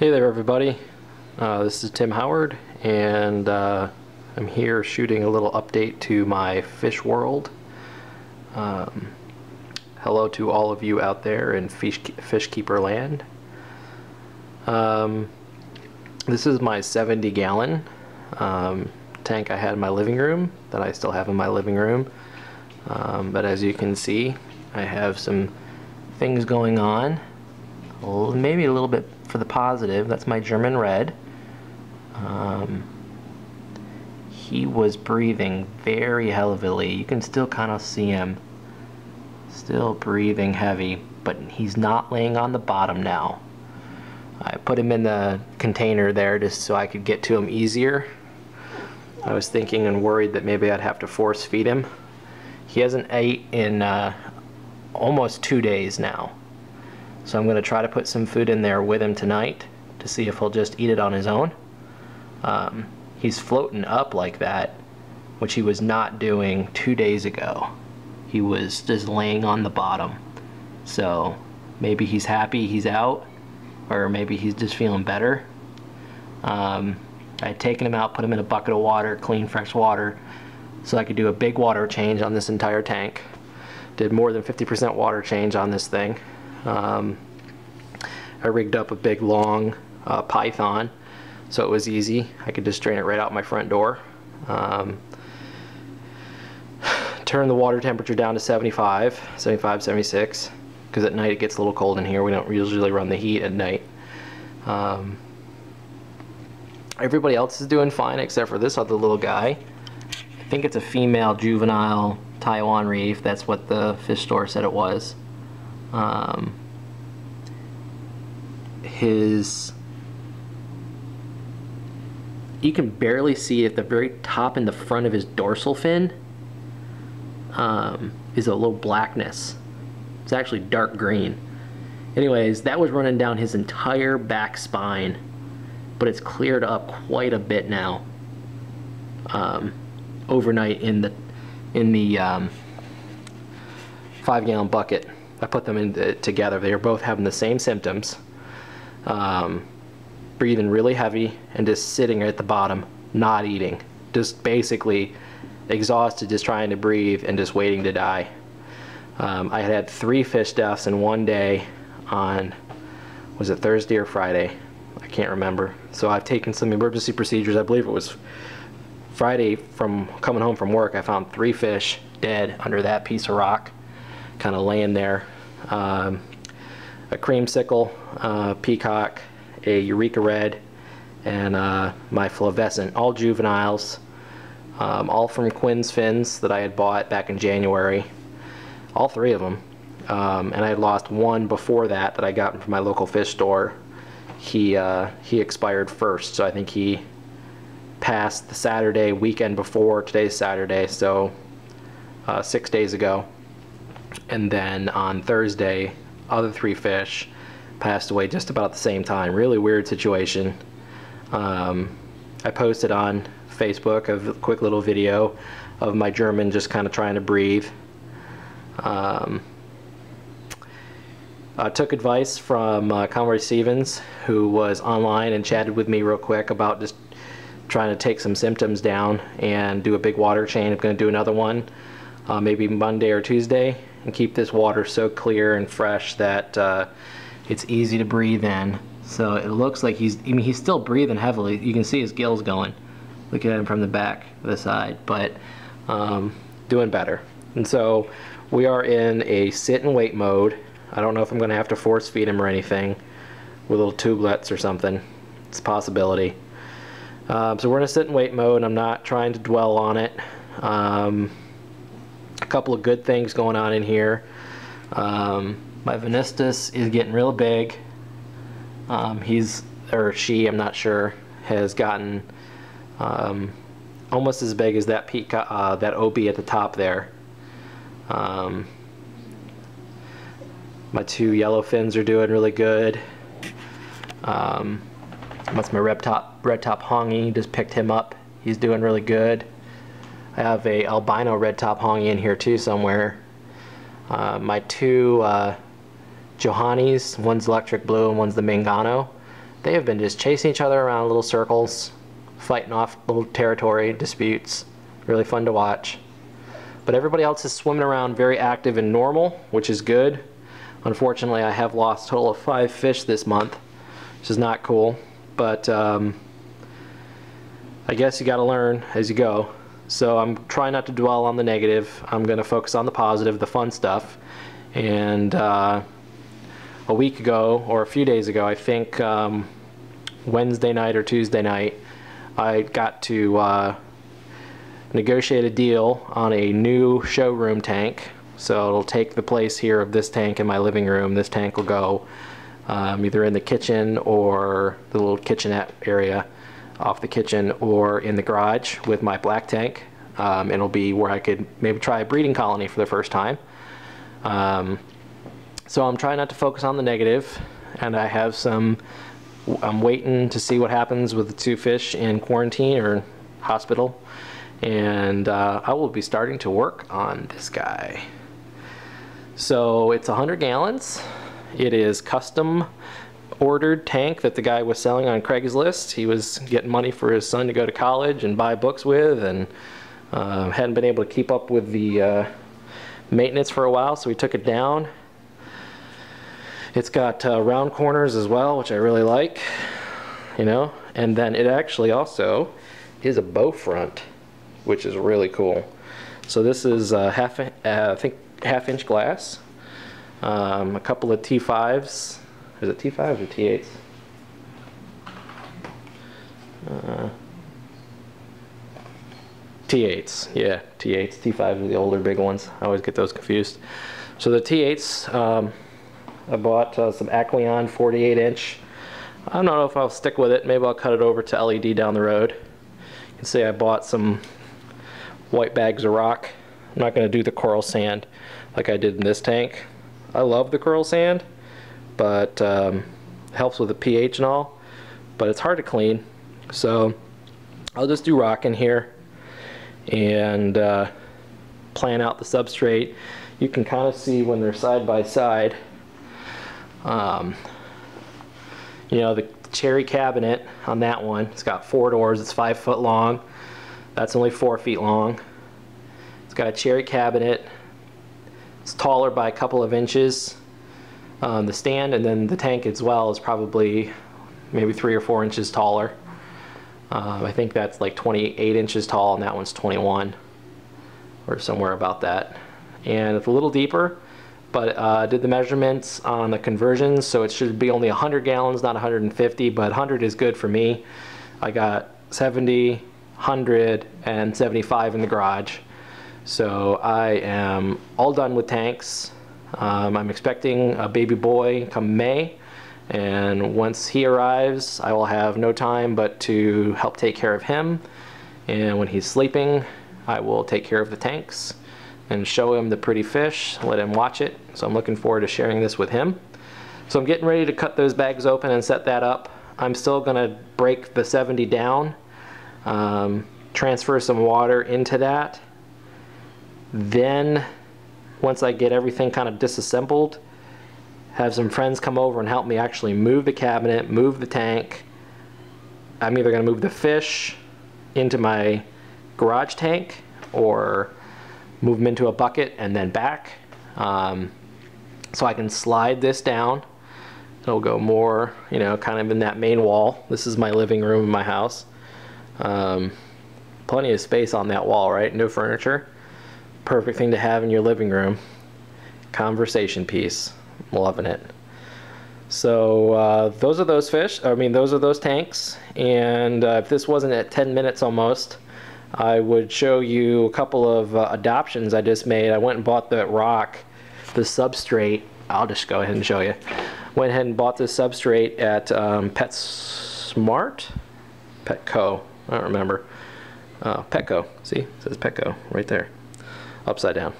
Hey there everybody, this is Tim Howard, and I'm here shooting a little update to my fish world. Hello to all of you out there in fish keeper land. This is my 70-gallon tank I had in my living room, that I still have in my living room. But as you can see, I have some things going on. Maybe a little bit for the positive. That's my German red. He was breathing very heavily. You can still kind of see him still breathing heavy, but he's not laying on the bottom now. I put him in the container there just so I could get to him easier. I was thinking and worried that maybe I'd have to force feed him. He hasn't ate in almost 2 days now. So I'm going to try to put some food in there with him tonight to see if he'll just eat it on his own. He's floating up like that, which he was not doing 2 days ago. He was just laying on the bottom. So maybe he's happy he's out, or maybe he's just feeling better. I had taken him out, put him in a bucket of water, clean fresh water, so I could do a big water change on this entire tank. Did more than 50% water change on this thing. I rigged up a big long python, so it was easy. I could just drain it right out my front door. Turn the water temperature down to 75, 76, because at night it gets a little cold in here. We don't usually run the heat at night. Everybody else is doing fine except for this other little guy. I think it's a female juvenile Taiwan reef. That's what the fish store said it was. You can barely see at the very top in the front of his dorsal fin is a little blackness. It's actually dark green. Anyways, that was running down his entire back spine, but it's cleared up quite a bit now. Overnight in the 5-gallon bucket, I put them in together. They were both having the same symptoms. Breathing really heavy and just sitting at the bottom, not eating, just basically exhausted, just trying to breathe and just waiting to die. I had 3 fish deaths in one day on, was it Thursday or Friday? I can't remember. So I've taken some emergency procedures. I believe it was Friday. From coming home from work, I found 3 fish dead under that piece of rock, kind of laying there. A creamsicle, peacock, a eureka red, and my flavescent, all juveniles, all from Quinn's fins that I had bought back in January, all 3 of them. And I had lost one before that I got from my local fish store. He expired first, so I think he passed the Saturday weekend before. Today's Saturday, so 6 days ago. And then on Thursday, other 3 fish passed away just about at the same time. Really weird situation. I posted on Facebook a quick little video of my German just kind of trying to breathe. I took advice from Conroy Stevens, who was online and chatted with me real quick about just trying to take some symptoms down and do a big water change. I'm going to do another one maybe Monday or Tuesday, and keep this water so clear and fresh that it's easy to breathe in. So it looks like he's still breathing heavily. You can see his gills going. Look at him from the back, the side, but doing better. And so we are in a sit and wait mode. I don't know if I'm going to have to force feed him or anything with little tubelets or something. It's a possibility. So we're in a sit and wait mode. I'm not trying to dwell on it. A couple of good things going on in here. My Venistus is getting real big. He's, or she, I'm not sure, has gotten almost as big as that that OB at the top there. My 2 yellow fins are doing really good. That's my red top hongy. Just picked him up. He's doing really good. I have a albino red top hongy in here too somewhere. My 2 Johannies, one's electric blue and one's the Mangano. They have been just chasing each other around little circles, fighting off little territory disputes. Really fun to watch. But everybody else is swimming around very active and normal, which is good. Unfortunately, I have lost a total of 5 fish this month, which is not cool. But I guess you got to learn as you go. So I'm trying not to dwell on the negative. I'm going to focus on the positive, the fun stuff. And a week ago, or a few days ago, I think Wednesday night or Tuesday night, I got to negotiate a deal on a new showroom tank. So it'll take the place here of this tank in my living room. This tank will go either in the kitchen or the little kitchenette area off the kitchen, or in the garage with my black tank. It'll be where I could maybe try a breeding colony for the first time. So I'm trying not to focus on the negative, and I have some, I'm waiting to see what happens with the 2 fish in quarantine or hospital, and I will be starting to work on this guy. So it's 100 gallons. It is custom ordered tank that the guy was selling on Craigslist. He was getting money for his son to go to college and buy books with, and hadn't been able to keep up with the maintenance for a while, so we took it down. It's got round corners as well, which I really like, you know, and then it actually also is a bow front, which is really cool. So this is I think half-inch glass, a couple of T5s. Is it T5s or T8s? T8s, yeah, T8s. T5s are the older big ones. I always get those confused. So the T8s, I bought some Aqueon 48-inch. I don't know if I'll stick with it. Maybe I'll cut it over to LED down the road. You can see I bought some white bags of rock. I'm not going to do the coral sand like I did in this tank. I love the coral sand, but it helps with the pH and all, but it's hard to clean. So I'll just do rock in here and plan out the substrate. You can kind of see when they're side by side. You know, the cherry cabinet on that one, it's got 4 doors, it's 5 foot long. That's only 4 feet long. It's got a cherry cabinet. It's taller by a couple of inches. The stand and then the tank as well is probably maybe 3 or 4 inches taller. I think that's like 28 inches tall, and that one's 21 or somewhere about that. And it's a little deeper, but did the measurements on the conversions, so it should be only 100 gallons, not 150, but 100 is good for me. I got 70, 100, and 75 in the garage. So I am all done with tanks. I'm expecting a baby boy come May, and once he arrives I will have no time but to help take care of him, and when he's sleeping I will take care of the tanks and show him the pretty fish, let him watch it. So I'm looking forward to sharing this with him. So I'm getting ready to cut those bags open and set that up. I'm still going to break the 70 down, transfer some water into that. Then once I get everything kind of disassembled, have some friends come over and help me actually move the cabinet, move the tank. I'm either going to move the fish into my garage tank or move them into a bucket and then back. So I can slide this down. It'll go more, you know, kind of in that main wall. This is my living room in my house. Plenty of space on that wall, right? No furniture. Perfect thing to have in your living room. Conversation piece. Loving it. So those are those fish. I mean, those are those tanks. And if this wasn't at 10 minutes almost, I would show you a couple of adoptions I just made. I went and bought the rock, the substrate. I'll just go ahead and show you. Went ahead and bought this substrate at PetSmart? Petco. I don't remember. Petco. See? It says Petco right there. Upside down.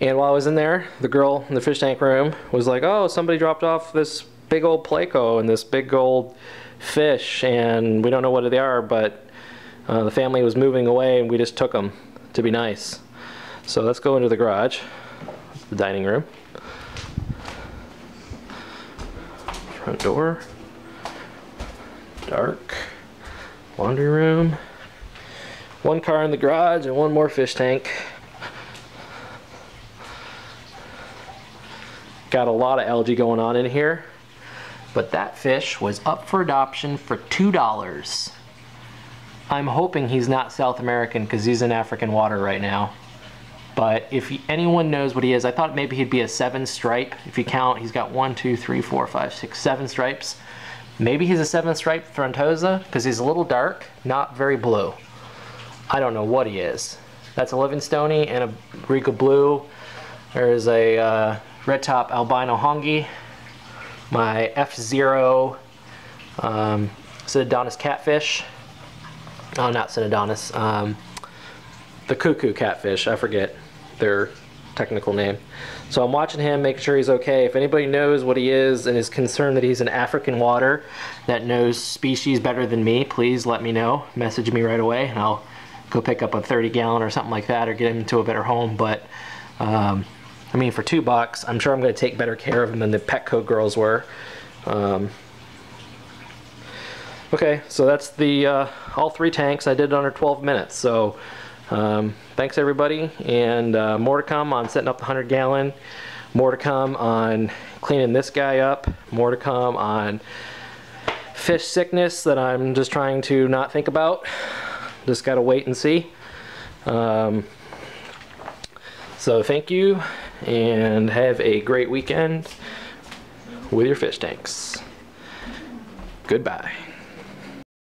And while I was in there, the girl in the fish tank room was like, oh, somebody dropped off this big old Pleco and this big old fish, and we don't know what they are, but the family was moving away and we just took them to be nice. So let's go into the garage, the dining room. Front door. dark. Laundry room. One car in the garage and one more fish tank. Got a lot of algae going on in here. But that fish was up for adoption for $2. I'm hoping he's not South American because he's in African water right now. But if anyone knows what he is, I thought maybe he'd be a 7 stripe. If you count, he's got 1, 2, 3, 4, 5, 6, 7 stripes. Maybe he's a 7 stripe frontosa because he's a little dark, not very blue. I don't know what he is. That's a Livingstone and a Rica blue. There's a red top albino hongi. My F0 Synodontis catfish. Oh, not Synodontis. The cuckoo catfish. I forget their technical name. So I'm watching him, making sure he's okay. If anybody knows what he is and is concerned that he's in African water, that knows species better than me, please let me know. Message me right away and I'll go pick up a 30-gallon or something like that or get him to a better home. But I mean, for $2, I'm sure I'm going to take better care of him than the Petco girls were. Okay, so that's the all 3 tanks. I did it under 12 minutes. So thanks everybody, and more to come on setting up the 100-gallon. More to come on cleaning this guy up. More to come on fish sickness that I'm just trying to not think about. Just gotta wait and see. So thank you, and have a great weekend with your fish tanks. Goodbye.